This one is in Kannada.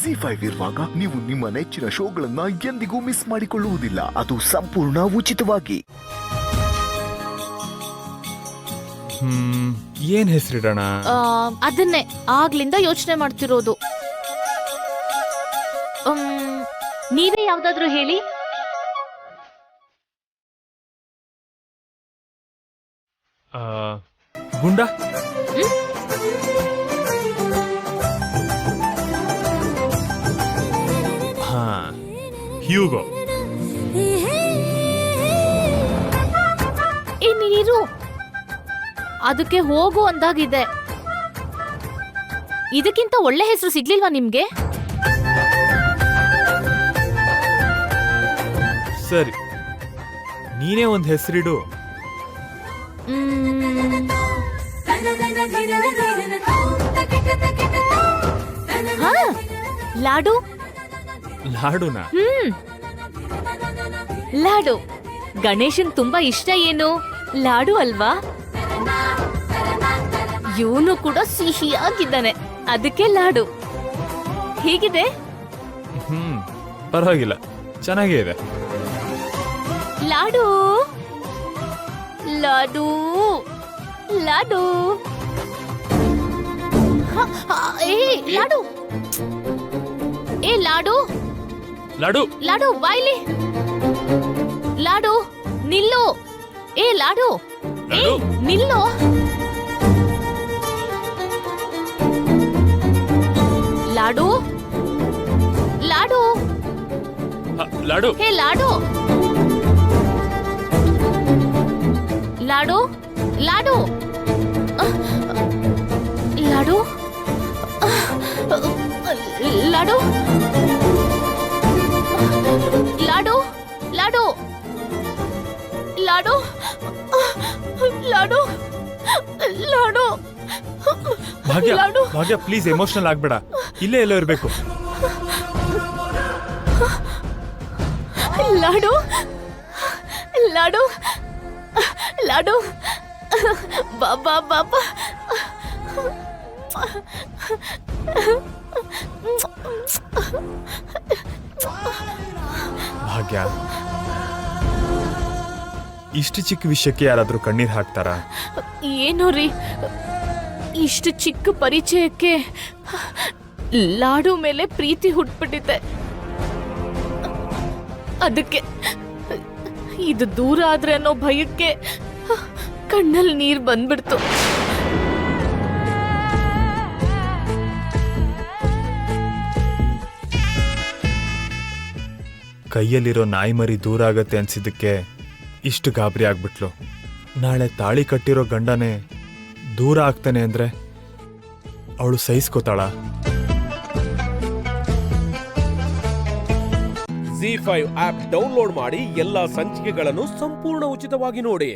ಜಿ5 ಇರುವಾಗ ನೀವು ನಿಮ್ಮ ನೆಚ್ಚಿನ ಶೋಗಳನ್ನ ಎಂದಿಗೂ ಮಿಸ್ ಮಾಡಿಕೊಳ್ಳುವುದಿಲ್ಲ. ಅದು ಸಂಪೂರ್ಣ ಉಚಿತವಾಗಿ. ಏನ್ ಹೆಸರಿಡೋಣ? ಅದನ್ನೇ ಆಗ್ಲಿಂದ ಯೋಚನೆ ಮಾಡ್ತಿರೋದು. ನೀವೇ ಯಾವ್ದಾದ್ರು ಹೇಳಿ. ಗುಂಡ. ಹ್ಯೂಗೋ. ನೀರು ಅದಕ್ಕೆ ಹೋಗು ಅಂದಾಗಿದೆ. ಇದಕ್ಕಿಂತ ಒಳ್ಳೆ ಹೆಸರು ಸಿಗ್ಲಿಲ್ವಾ ನಿಮ್ಗೆ? ಸರಿ, ನೀನೇ ಒಂದ್ ಹೆಸರಿಡು. ಲಾಡು. ಲಾಡುನಾ? ಲಾಡು. ಗಣೇಶನ್ ತುಂಬಾ ಇಷ್ಟ. ಏನು ಲಾಡು ಅಲ್ವಾ? ಇವನು ಕೂಡ ಸಿಹಿಯಾಗಿದ್ದಾನೆ, ಅದಕ್ಕೆ ಲಾಡು. ಹೇಗಿದೆ? ಪರವಾಗಿಲ್ಲ, ಚೆನ್ನಾಗೇ ಇದೆ. ಲಾಡು ಲಾಡು ಲಾಡು. ಏ ಲಾಡು, ಏ ಲಾಡು, ಲಾಡು, ಲಾಡು ಬಾಯ್ಲಿ. ಲಾಡು ನಿಲ್ಲು. ಏ ಲಾಡು, ಏ ನಿಲ್ಲು. ಲಾಡು, ಲಾಡು, ಲಾಡು, ಹೇ ಲಾಡು, ಲಾಡು, ಲಾಡು, ಲಾಡು, ಲಾಡು, ಲಾಡು, ಲಾಡು, ಲಾಡು, ಲಾಡು, ಲಾಡು. ಭಾಗ್ಯ, ಭಾಗ್ಯ ಪ್ಲೀಸ್ ಎಮೋಷನಲ್ ಆಗ್ಬೇಡ. ಇಲ್ಲೇ ಎಲ್ಲೋ ಇರ್ಬೇಕು. ಲಾಡು, ಲಾಡು, ಲಾಡು, ಬಾಬಾ ಬಾಬಾ. ಭಾಗ್ಯ, ಇಷ್ಟು ಚಿಕ್ಕ ವಿಷಯಕ್ಕೆ ಯಾರಾದ್ರೂ ಕಣ್ಣೀರ್ ಹಾಕ್ತಾರ? ಏನೋ ರೀ, ಇಷ್ಟು ಚಿಕ್ಕ ಪರಿಚಯಕ್ಕೆ ಲಾಡು ಮೇಲೆ ಪ್ರೀತಿ ಹುಟ್ಬಿಟ್ಟಿದೆ. ಅದಕ್ಕೆ ಇದು ದೂರ ಆದ್ರೆ ಅನ್ನೋ ಭಯಕ್ಕೆ ಕಣ್ಣಲ್ಲಿ ನೀರ್ ಬಂದ್ಬಿಡ್ತು. ಕೈಯಲ್ಲಿರೋ ನಾಯಿ ಮರಿ ದೂರ ಆಗತ್ತೆ ಅನ್ಸಿದ್ದಕ್ಕೆ ಇಷ್ಟು ಗಾಬರಿ ಆಗ್ಬಿಟ್ಲು. ನಾಳೆ ತಾಳಿ ಕಟ್ಟಿರೋ ಗಂಡನೇ ದೂರ ಆಗ್ತಾನೆ ಅಂದ್ರೆ ಅವಳು ಸಹಿಸ್ಕೋತಾಳ? ಜಿ5 ಆಪ್ ಡೌನ್ಲೋಡ್ ಮಾಡಿ ಎಲ್ಲಾ ಸಂಚಿಕೆಗಳನ್ನು ಸಂಪೂರ್ಣ ಉಚಿತವಾಗಿ ನೋಡಿ.